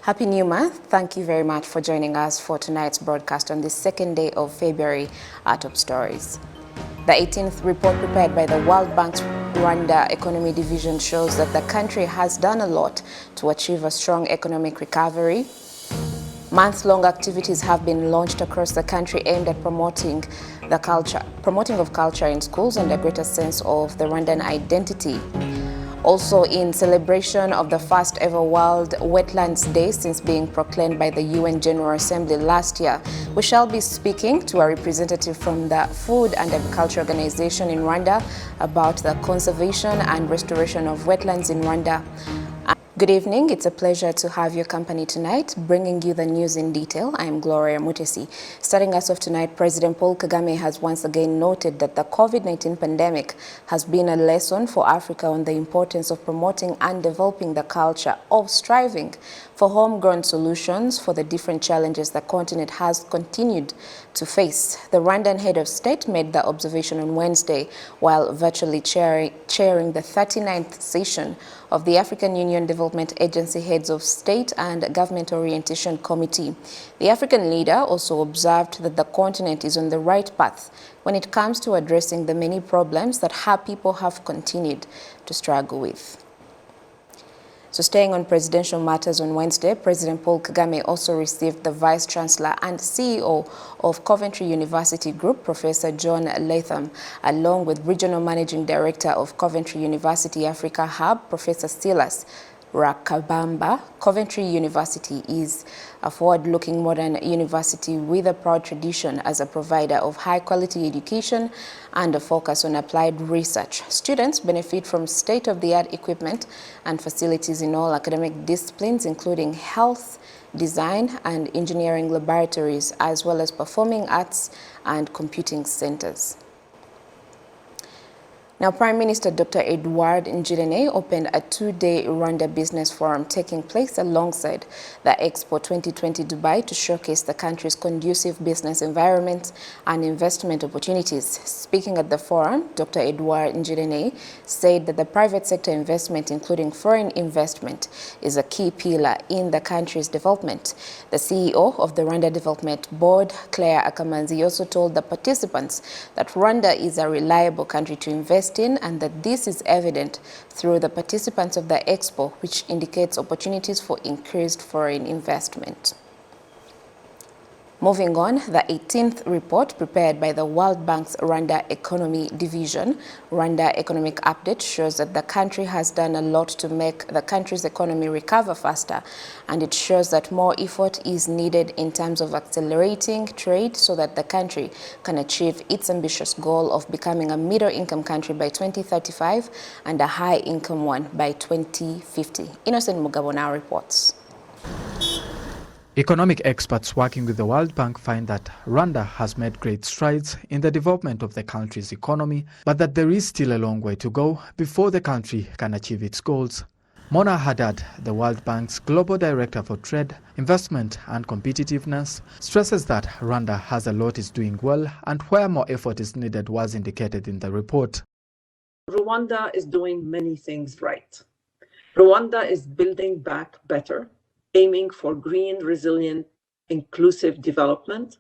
Happy New Month. Thank you very much for joining us for tonight's broadcast on the second day of February at Top Stories. The 18th report prepared by the World Bank's Rwanda Economy Division shows that the country has done a lot to achieve a strong economic recovery. Month-long activities have been launched across the country aimed at promoting of culture in schools and a greater sense of the Rwandan identity. Also, in celebration of the first ever World Wetlands Day since being proclaimed by the UN General Assembly last year, we shall be speaking to a representative from the Food and Agriculture Organization in Rwanda about the conservation and restoration of wetlands in Rwanda. Good evening. It's a pleasure to have your company tonight, bringing you the news in detail. I am Gloria Mutesi. Starting us off tonight, President Paul Kagame has once again noted that the COVID-19 pandemic has been a lesson for Africa on the importance of promoting and developing the culture of striving for homegrown solutions for the different challenges the continent has continued to face. The Rwandan head of state made the observation on Wednesday while virtually chairing the 39th session of the African Union Development Agency Heads of State and Government Orientation Committee. The African leader also observed that the continent is on the right path when it comes to addressing the many problems that her people have continued to struggle with. So staying on presidential matters on Wednesday, President Paul Kagame also received the Vice Chancellor and CEO of Coventry University Group, Professor John Latham, along with Regional Managing Director of Coventry University Africa Hub, Professor Silas Rakabamba. Coventry University is a forward-looking modern university with a proud tradition as a provider of high-quality education and a focus on applied research. Students benefit from state-of-the-art equipment and facilities in all academic disciplines, including health, design, and engineering laboratories, as well as performing arts and computing centers. Now, Prime Minister Dr. Edward Ngirente opened a two-day Rwanda Business Forum taking place alongside the Expo 2020 Dubai to showcase the country's conducive business environment and investment opportunities. Speaking at the forum, Dr. Edward Ngirente said that the private sector investment, including foreign investment, is a key pillar in the country's development. The CEO of the Rwanda Development Board, Claire Akamanzi, also told the participants that Rwanda is a reliable country to invest in and that this is evident through the participants of the Expo, which indicates opportunities for increased foreign investment. Moving on, the 18th report prepared by the World Bank's Rwanda Economy Division, Rwanda Economic Update, shows that the country has done a lot to make the country's economy recover faster, and it shows that more effort is needed in terms of accelerating trade so that the country can achieve its ambitious goal of becoming a middle-income country by 2035 and a high-income one by 2050. Innocent Mugabo now reports. Economic experts working with the World Bank find that Rwanda has made great strides in the development of the country's economy, but that there is still a long way to go before the country can achieve its goals. Mona Haddad, the World Bank's Global Director for Trade, Investment and Competitiveness, stresses that Rwanda has a lot is doing well and where more effort is needed was indicated in the report. Rwanda is doing many things right. Rwanda is building back better, aiming for green, resilient, inclusive development.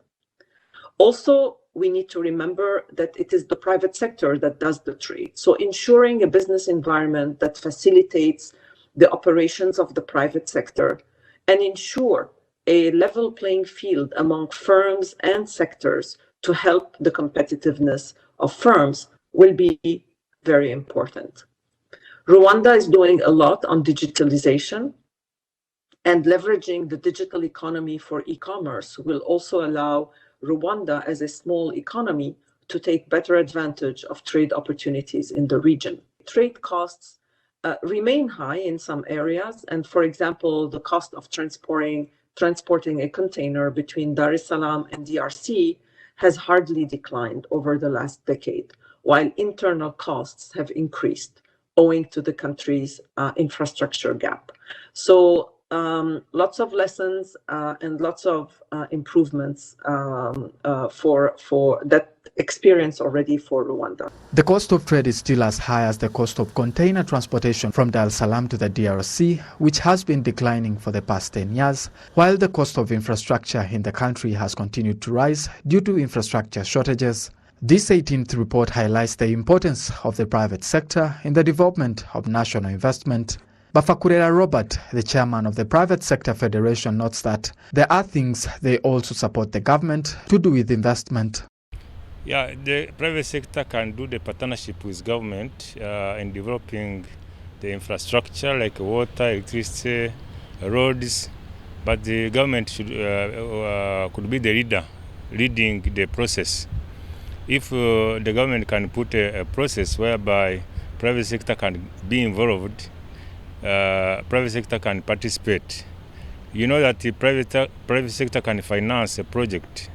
Also, we need to remember that it is the private sector that does the trade. So ensuring a business environment that facilitates the operations of the private sector and ensure a level playing field among firms and sectors to help the competitiveness of firms will be very important. Rwanda is doing a lot on digitalization, and leveraging the digital economy for e-commerce will also allow Rwanda as a small economy to take better advantage of trade opportunities in the region. Trade costs remain high in some areas, and for example, the cost of transporting a container between Dar es Salaam and DRC has hardly declined over the last decade, while internal costs have increased owing to the country's infrastructure gap. So lots of lessons and lots of improvements for that experience already for Rwanda. The cost of trade is still as high as the cost of container transportation from Dar es Salaam to the DRC, which has been declining for the past 10 years, while the cost of infrastructure in the country has continued to rise due to infrastructure shortages. This 18th report highlights the importance of the private sector in the development of national investment. Bafakurera Robert, the chairman of the Private Sector Federation, notes that there are things they also support the government to do with investment. Yeah, the private sector can do the partnership with government in developing the infrastructure like water, electricity, roads, but the government should could be the leader, leading the process. If the government can put a process whereby private sector can be involved, private sector can participate. You know that the private sector can finance a project.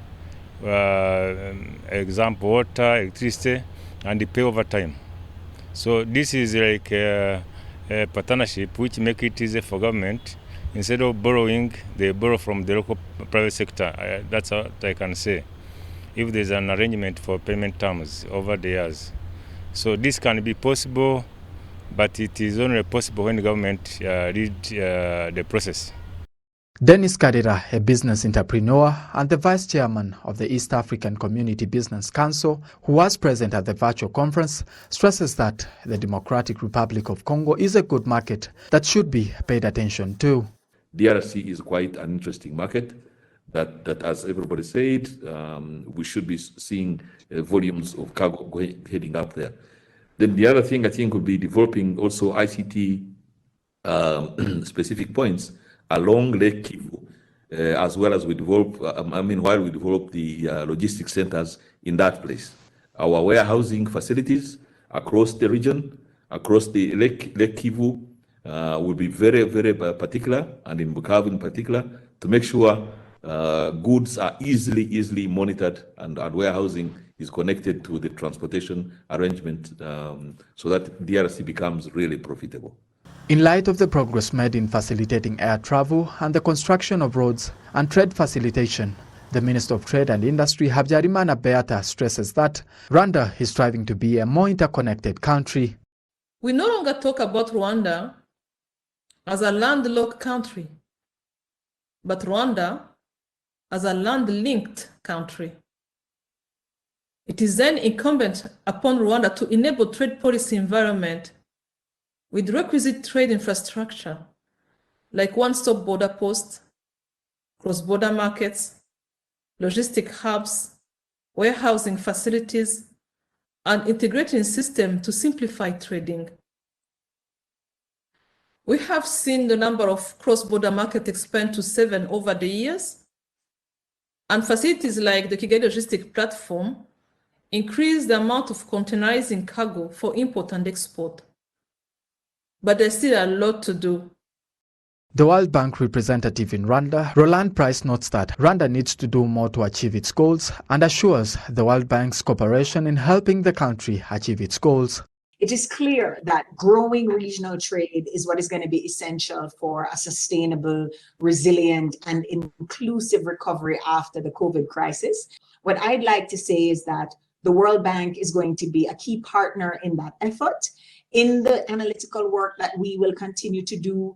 Example, water, electricity, and they pay over time. So this is like a partnership which make it easy for government. Instead of borrowing, they borrow from the local private sector. That's what I can say. If there's an arrangement for payment terms over the years. So this can be possible, but it is only possible when the government lead the process. Dennis Kadira, a business entrepreneur and the vice chairman of the East African Community Business Council, who was present at the virtual conference, stresses that the Democratic Republic of Congo is a good market that should be paid attention to. DRC is quite an interesting market that as everybody said, we should be seeing volumes of cargo heading up there. Then the other thing I think would be developing also ICT specific points along Lake Kivu, as well as we develop, while we develop the logistics centers in that place. Our warehousing facilities across the region, across the Lake Kivu, will be very, very particular, and in Bukavu in particular, to make sure goods are easily monitored and warehousing is connected to the transportation arrangement so that DRC becomes really profitable. In light of the progress made in facilitating air travel and the construction of roads and trade facilitation, the Minister of Trade and Industry, Habyarimana Beata, stresses that Rwanda is striving to be a more interconnected country. We no longer talk about Rwanda as a landlocked country, but Rwanda as a land-linked country. It is then incumbent upon Rwanda to enable trade policy environment with requisite trade infrastructure, like one-stop border posts, cross-border markets, logistic hubs, warehousing facilities, and integrating system to simplify trading. We have seen the number of cross-border markets expand to 7 over the years, and facilities like the Kigali Logistic Platform increase the amount of containerizing cargo for import and export. But there's still a lot to do. The World Bank representative in Rwanda, Roland Price, notes that Rwanda needs to do more to achieve its goals and assures the World Bank's cooperation in helping the country achieve its goals. It is clear that growing regional trade is what is going to be essential for a sustainable, resilient, and inclusive recovery after the COVID crisis. What I'd like to say is that the World Bank is going to be a key partner in that effort, in the analytical work that we will continue to do,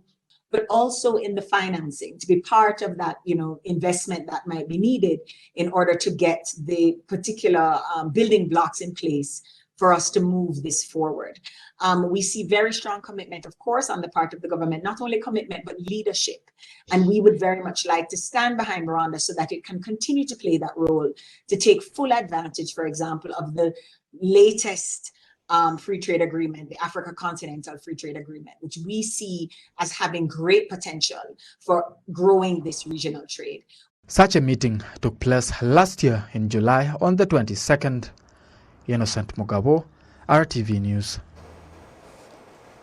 but also in the financing, to be part of that, investment that might be needed in order to get the particular building blocks in place for us to move this forward. We see very strong commitment, of course, on the part of the government, not only commitment, but leadership. And we would very much like to stand behind Rwanda so that it can continue to play that role, to take full advantage, for example, of the latest free trade agreement, the Africa Continental Free Trade Agreement, which we see as having great potential for growing this regional trade. Such a meeting took place last year in July on the 22nd. Innocent Mugabo, RTV News.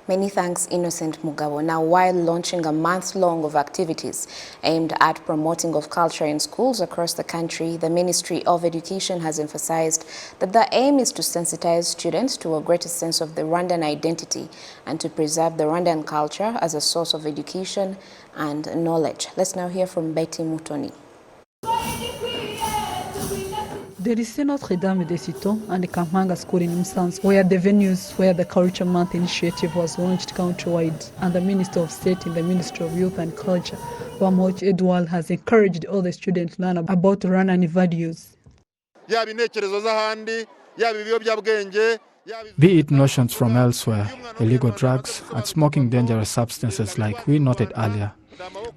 Many thanks, Innocent Mugabo. Now, while launching a month-long of activities aimed at promoting of culture in schools across the country, the Ministry of Education has emphasized that the aim is to sensitize students to a greater sense of the Rwandan identity and to preserve the Rwandan culture as a source of education and knowledge. Let's now hear from Betty Mutoni. The lycée Notre-Dame de Citeaux and the Kampanga School in Musanze were the venues where the Culture Month initiative was launched countrywide, and the Minister of State in the Ministry of Youth and Culture, Wamoch Edward, has encouraged all the students to learn about Rwandan values. Be it notions from elsewhere, illegal drugs and smoking dangerous substances like we noted earlier.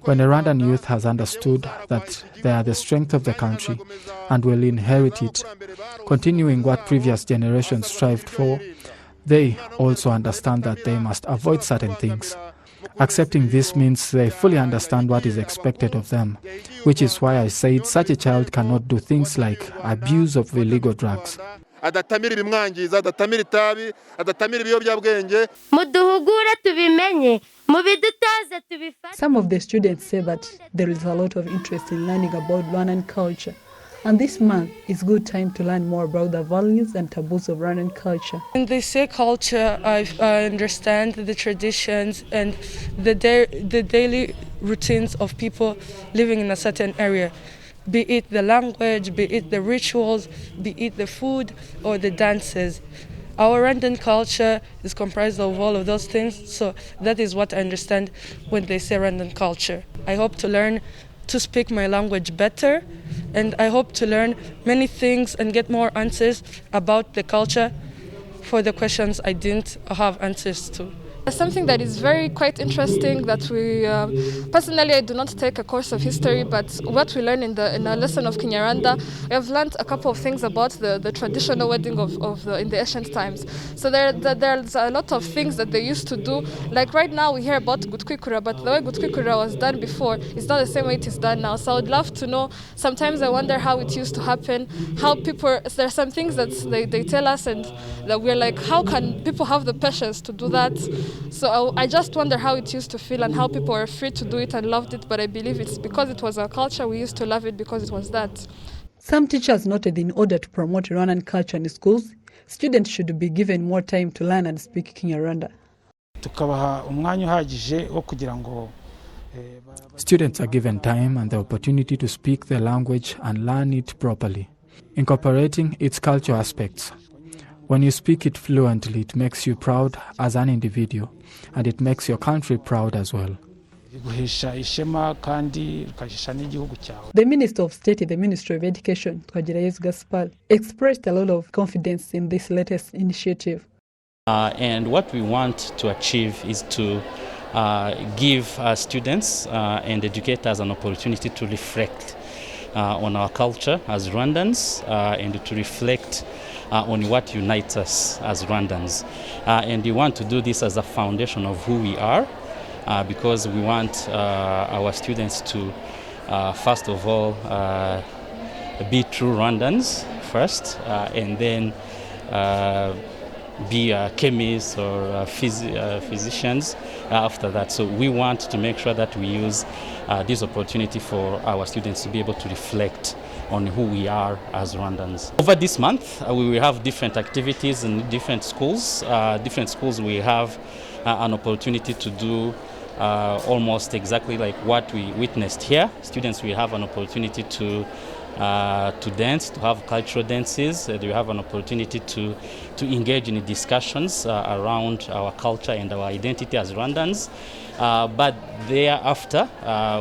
When the Rwandan youth has understood that they are the strength of the country and will inherit it, continuing what previous generations strived for, they also understand that they must avoid certain things. Accepting this means they fully understand what is expected of them, which is why I said such a child cannot do things like abuse of illegal drugs. Some of the students say that there is a lot of interest in learning about Rwandan culture, and this month is a good time to learn more about the values and taboos of Rwandan culture. When they say culture, I understand the traditions and the daily routines of people living in a certain area, be it the language, be it the rituals, be it the food or the dances. Our Rwandan culture is comprised of all of those things, so that is what I understand when they say Rwandan culture. I hope to learn to speak my language better, and I hope to learn many things and get more answers about the culture for the questions I didn't have answers to. Something that is quite interesting that we, personally I do not take a course of history, but what we learn in a lesson of Kinyarwanda, we have learned a couple of things about the traditional wedding in the ancient times. So there's a lot of things that they used to do. Like right now we hear about Gutkwikura, but the way Gutkwikura was done before is not the same way it is done now. So I would love to know, sometimes I wonder how it used to happen, how people, there are some things that they tell us and that we're like, how can people have the patience to do that? So I just wonder how it used to feel and how people were free to do it and loved it, but I believe it's because it was our culture, we used to love it because it was that. Some teachers noted in order to promote Rwandan culture in schools, students should be given more time to learn and speak Kinyarwanda. Students are given time and the opportunity to speak the language and learn it properly, incorporating its cultural aspects. When you speak it fluently, it makes you proud as an individual, and it makes your country proud as well. The Minister of State in the Ministry of Education, Twagirayezu Gaspard, expressed a lot of confidence in this latest initiative. And what we want to achieve is to give students and educators an opportunity to reflect on our culture as Rwandans and to reflect on what unites us as Rwandans. And we want to do this as a foundation of who we are, because we want our students to, first of all, be true Rwandans first, and then be chemists or physicians after that. So we want to make sure that we use this opportunity for our students to be able to reflect on who we are as Rwandans. Over this month, we will have different activities in different schools. Different schools we have an opportunity to do almost exactly like what we witnessed here. Students will have an opportunity to dance, to have cultural dances. They will have an opportunity to engage in discussions around our culture and our identity as Rwandans. But thereafter,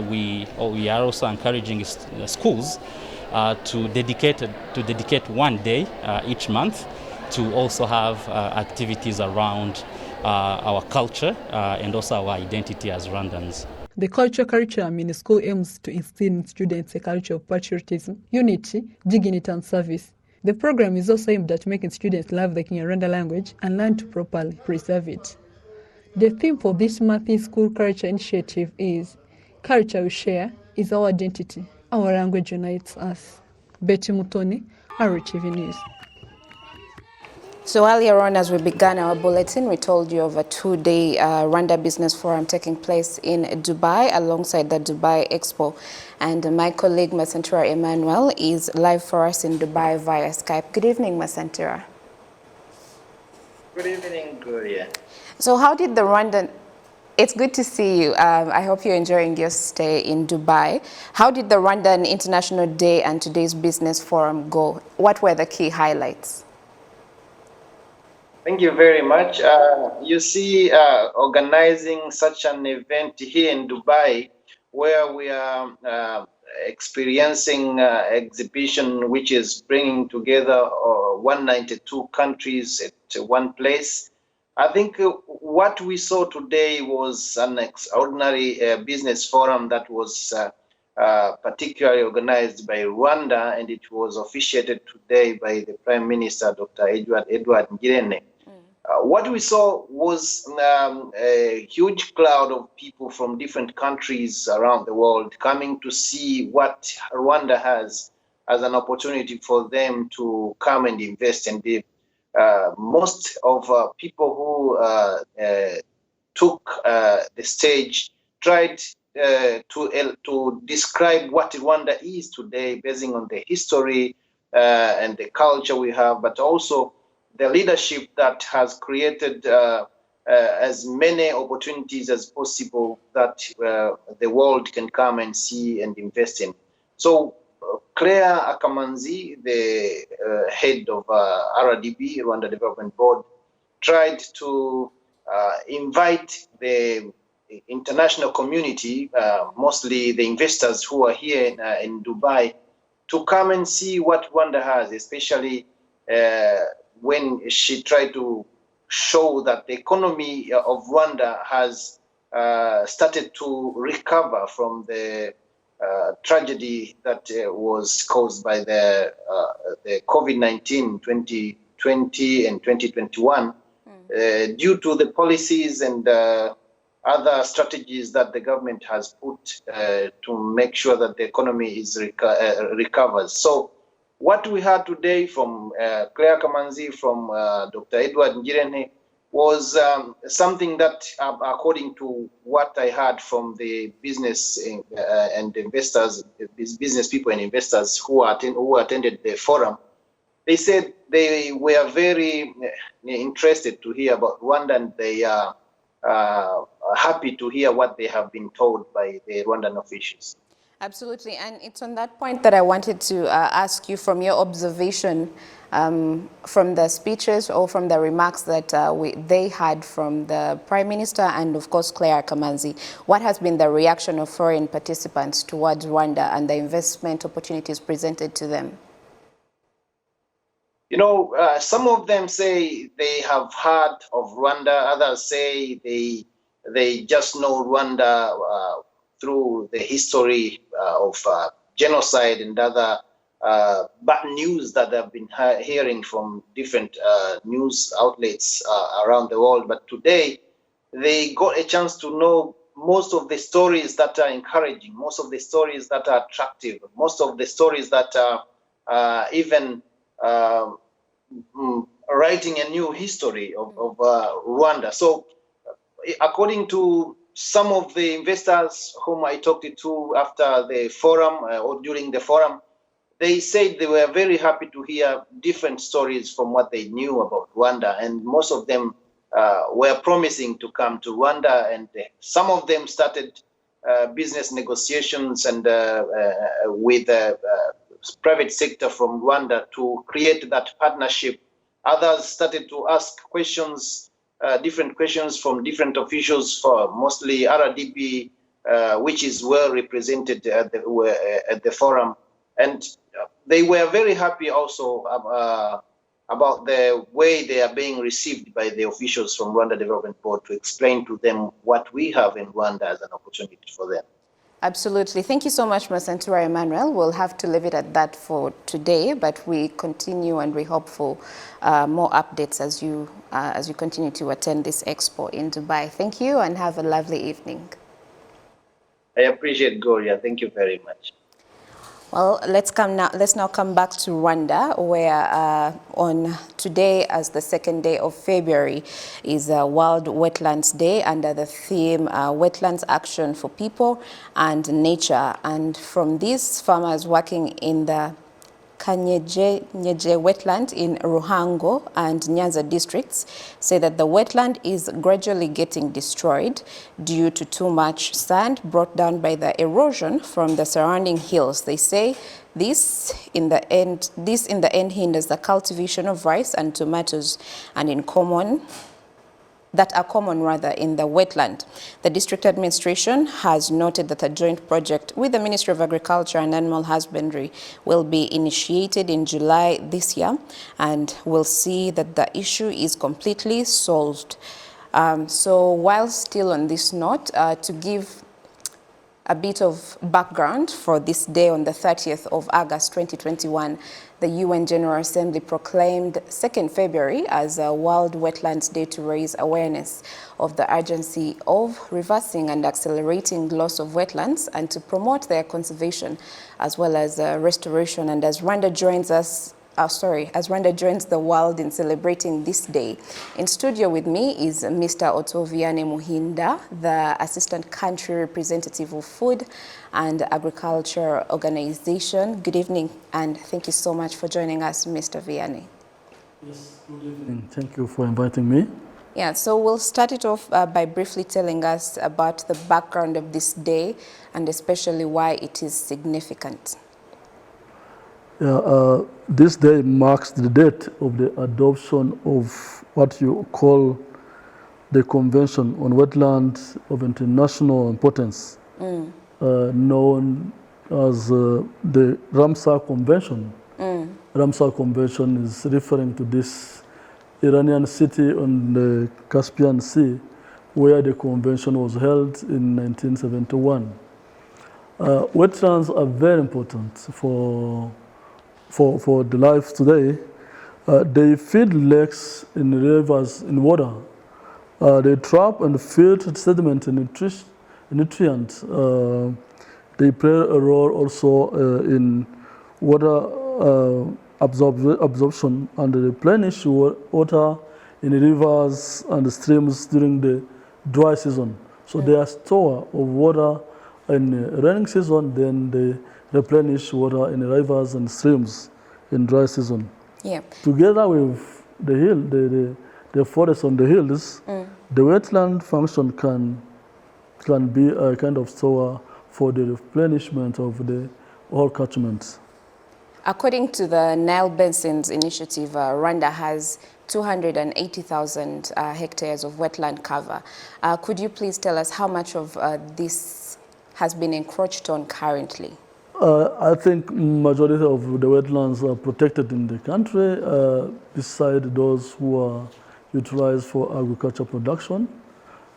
we are also encouraging schools to dedicate one day each month to also have activities around our culture and also our identity as Rwandans. The cultural curriculum in school aims to instill in students a culture of patriotism, unity, dignity and service. The program is also aimed at making students love the Kinyarwanda language and learn to properly preserve it. The theme for this month's school culture initiative is Culture We Share is Our Identity. Our language unites us. Betty Mutoni, RwandaTV News. So earlier on, as we began our bulletin, we told you of a two-day Rwanda Business Forum taking place in Dubai alongside the Dubai Expo. And my colleague Masentura Emmanuel is live for us in Dubai via Skype. Good evening, Masentura. Good evening, Gloria. So how did the Rwandan... It's good to see you. I hope you're enjoying your stay in Dubai. How did the Rwandan International Day and today's Business Forum go? What were the key highlights? Thank you very much. You see, organizing such an event here in Dubai, where we are experiencing exhibition which is bringing together 192 countries at one place. I think what we saw today was an extraordinary business forum that was particularly organized by Rwanda, and it was officiated today by the Prime Minister, Dr. Edward Ngirente. What we saw was a huge cloud of people from different countries around the world coming to see what Rwanda has as an opportunity for them to come and invest. And most of people who took the stage tried to describe what Rwanda is today, basing on the history and the culture we have, but also the leadership that has created as many opportunities as possible that the world can come and see and invest in. So Claire Akamanzi, the head of RDB, Rwanda Development Board, tried to invite the international community, mostly the investors who are here in Dubai, to come and see what Rwanda has, especially when she tried to show that the economy of Rwanda has started to recover from the tragedy that was caused by the COVID-19 2020 and 2021 due to the policies and other strategies that the government has put to make sure that the economy is recovers. So what we heard today from Claire Kamanzi, from Dr. Edward Ngirente, was something that, according to what I heard from the business and investors, business people and investors who attended the forum, they said they were very interested to hear about Rwanda, and they are happy to hear what they have been told by the Rwandan officials. Absolutely, and it's on that point that I wanted to ask you, from your observation, from the speeches or from the remarks that they had from the Prime Minister and of course Claire Kamanzi, what has been the reaction of foreign participants towards Rwanda and the investment opportunities presented to them? You know, some of them say they have heard of Rwanda, others say they just know Rwanda through the history of genocide and other bad news that they've been hearing from different news outlets around the world. But today, they got a chance to know most of the stories that are encouraging, most of the stories that are attractive, most of the stories that are even writing a new history of Rwanda. So according to some of the investors whom I talked to after the forum or during the forum, they said they were very happy to hear different stories from what they knew about Rwanda, and most of them were promising to come to Rwanda, and some of them started business negotiations and with the private sector from Rwanda to create that partnership. Others started to ask questions, different questions from different officials, for mostly RDB, which is well represented at the forum. And they were very happy also about the way they are being received by the officials from Rwanda Development Board to explain to them what we have in Rwanda as an opportunity for them. Absolutely. Thank you so much, Masentura Emmanuel. We'll have to leave it at that for today, but we continue and we hope for more updates as you continue to attend this expo in Dubai. Thank you and have a lovely evening. I appreciate Gloria. Thank you very much. Well, let's now come back to Rwanda, where on today, as the second day of February, is World Wetlands Day under the theme Wetlands Action for People and Nature. And from these farmers working in the Kanyeje wetland in Ruhango and Nyanza districts say that the wetland is gradually getting destroyed due to too much sand brought down by the erosion from the surrounding hills. They say this in the end hinders the cultivation of rice and tomatoes and that are common in the wetland. The district administration has noted that a joint project with the Ministry of Agriculture and Animal Husbandry will be initiated in July this year and will see that the issue is completely solved. So while still on this note, to give a bit of background for this day on the 30th of August 2021, the UN General Assembly proclaimed 2nd February as a World Wetlands Day to raise awareness of the urgency of reversing and accelerating loss of wetlands and to promote their conservation as well as restoration. And as Rwanda joins the world in celebrating this day. In studio with me is Mr. Otoviane Muhinda, the Assistant Country Representative of Food and Agriculture Organization. Good evening, and thank you so much for joining us, Mr. Vianney. Yes, good evening. Thank you for inviting me. Yeah, so we'll start it off by briefly telling us about the background of this day and especially why it is significant. Yeah, this day marks the date of the adoption of what you call the Convention on Wetlands of International Importance, known as the Ramsar Convention. Ramsar Convention is referring to this Iranian city on the Caspian Sea, where the convention was held in 1971. Wetlands are very important for the life today. They feed lakes and rivers in water. They trap and filter sediment and nutrients. They play a role also in water absorption and replenish water in rivers and streams during the dry season. So they are store of water in the rainy season, then they replenish water in rivers and streams in dry season. Yeah. Together with the forest on the hills, the wetland function can be a kind of store for the replenishment of the whole catchments. According to the Nile Basins Initiative, Rwanda has 280,000 hectares of wetland cover. Could you please tell us how much of this has been encroached on currently? I think majority of the wetlands are protected in the country, beside those who are utilized for agriculture production.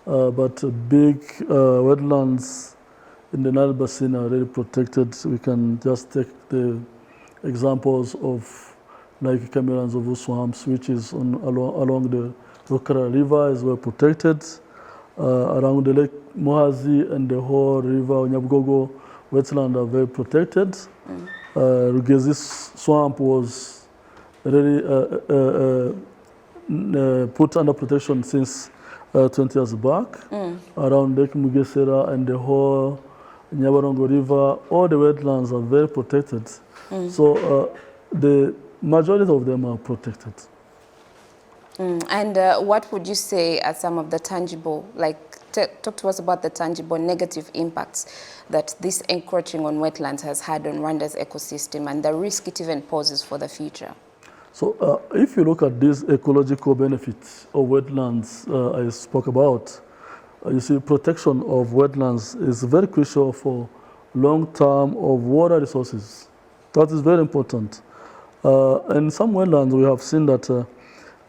But big wetlands in the Nile Basin are already protected. We can just take the examples of like Cameron's of swamps, which is along the Rukara River is well protected. Around the Lake Muhazi and the whole river Nyabugogo wetland are very protected. Rugezi swamp was really put under protection since 20 years back. Around Lake Mugesera and the whole Nyabarongo River, all the wetlands are very protected. So the majority of them are protected. And what would you say are some of the tangible, talk to us about the tangible negative impacts that this encroaching on wetlands has had on Rwanda's ecosystem and the risk it even poses for the future? So if you look at these ecological benefits of wetlands I spoke about, you see protection of wetlands is very crucial for long-term of water resources. That is very important. In some wetlands we have seen that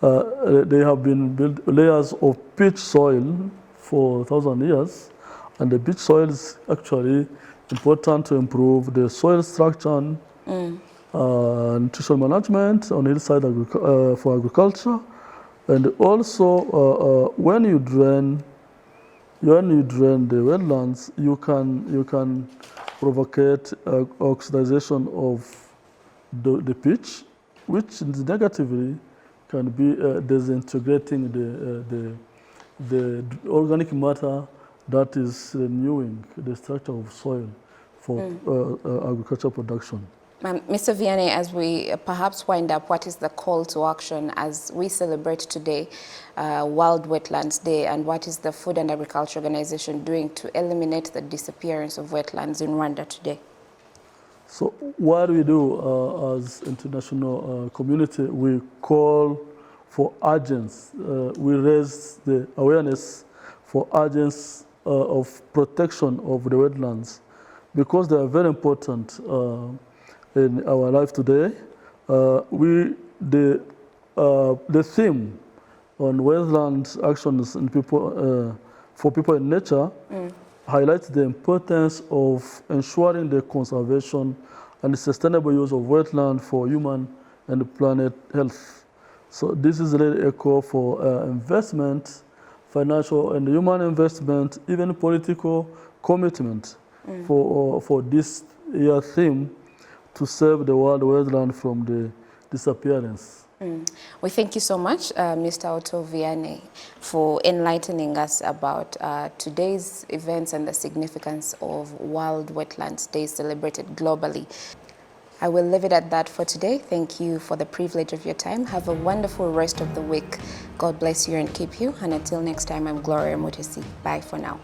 they have been built layers of peat soil for 1,000 years, and the peat soil is actually important to improve the soil structure, nutrition management on hillside for agriculture, and also when you drain the wetlands, you can provocate oxidization of the pitch, which negatively can be disintegrating the organic matter that is renewing the structure of soil for agricultural production. Mr. Vianney, as we perhaps wind up, what is the call to action as we celebrate today World Wetlands Day, and what is the Food and Agriculture Organization doing to eliminate the disappearance of wetlands in Rwanda today? So what we do as international community, we call for urgence. We raise the awareness for urgence of protection of the wetlands because they are very important in our life today. The theme on wetlands actions and people, for people in nature highlights the importance of ensuring the conservation and the sustainable use of wetland for human and planet health. So this is really a call for investment, financial and human investment, even political commitment for this year theme to save the world wetland from the disappearance. We thank you so much, Mr. Otto Vianney, for enlightening us about today's events and the significance of World Wetlands Day celebrated globally. I will leave it at that for today. Thank you for the privilege of your time. Have a wonderful rest of the week. God bless you and keep you. And until next time, I'm Gloria Mutesi. Bye for now.